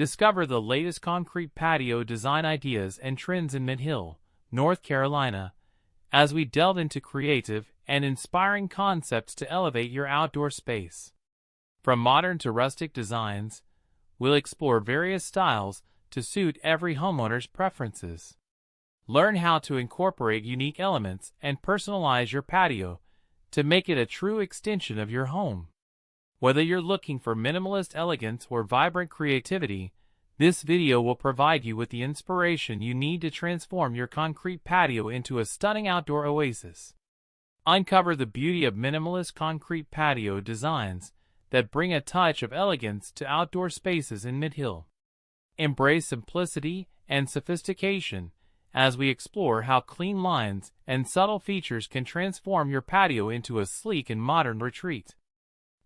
Discover the latest concrete patio design ideas and trends in Mid Hill, North Carolina, as we delve into creative and inspiring concepts to elevate your outdoor space. From modern to rustic designs, we'll explore various styles to suit every homeowner's preferences. Learn how to incorporate unique elements and personalize your patio to make it a true extension of your home. Whether you're looking for minimalist elegance or vibrant creativity, this video will provide you with the inspiration you need to transform your concrete patio into a stunning outdoor oasis. Uncover the beauty of minimalist concrete patio designs that bring a touch of elegance to outdoor spaces in Mid Hill. Embrace simplicity and sophistication as we explore how clean lines and subtle features can transform your patio into a sleek and modern retreat.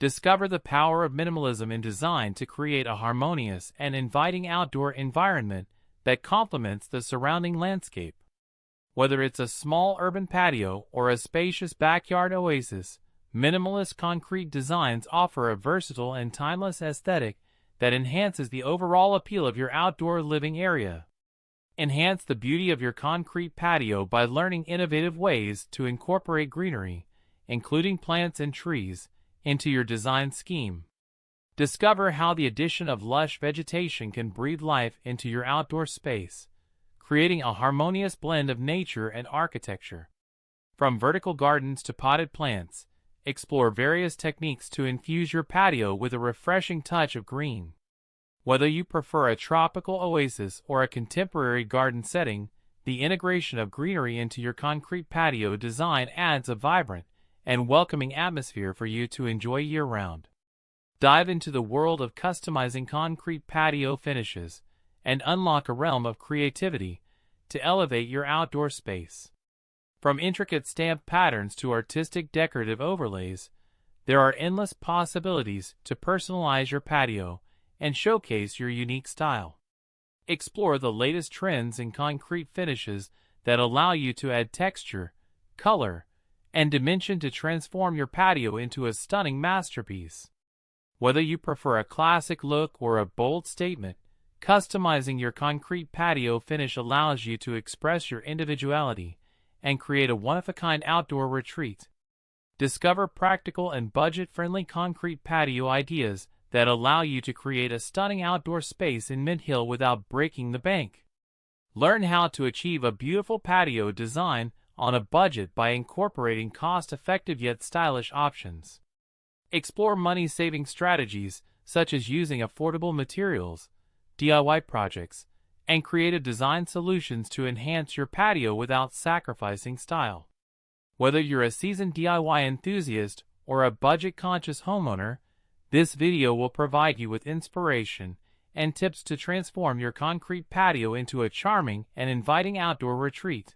Discover the power of minimalism in design to create a harmonious and inviting outdoor environment that complements the surrounding landscape. Whether it's a small urban patio or a spacious backyard oasis, minimalist concrete designs offer a versatile and timeless aesthetic that enhances the overall appeal of your outdoor living area. Enhance the beauty of your concrete patio by learning innovative ways to incorporate greenery, including plants and trees, into your design scheme. Discover how the addition of lush vegetation can breathe life into your outdoor space, creating a harmonious blend of nature and architecture. From vertical gardens to potted plants, explore various techniques to infuse your patio with a refreshing touch of green. Whether you prefer a tropical oasis or a contemporary garden setting, the integration of greenery into your concrete patio design adds a vibrant and welcoming atmosphere for you to enjoy year-round. Dive into the world of customizing concrete patio finishes and unlock a realm of creativity to elevate your outdoor space. From intricate stamped patterns to artistic decorative overlays, there are endless possibilities to personalize your patio and showcase your unique style. Explore the latest trends in concrete finishes that allow you to add texture, color, and dimension to transform your patio into a stunning masterpiece. Whether you prefer a classic look or a bold statement, customizing your concrete patio finish allows you to express your individuality and create a one-of-a-kind outdoor retreat. Discover practical and budget-friendly concrete patio ideas that allow you to create a stunning outdoor space in Mid Hill without breaking the bank. Learn how to achieve a beautiful patio design on a budget by incorporating cost-effective yet stylish options. Explore money-saving strategies such as using affordable materials, DIY projects, and creative design solutions to enhance your patio without sacrificing style. Whether you're a seasoned DIY enthusiast or a budget-conscious homeowner, this video will provide you with inspiration and tips to transform your concrete patio into a charming and inviting outdoor retreat.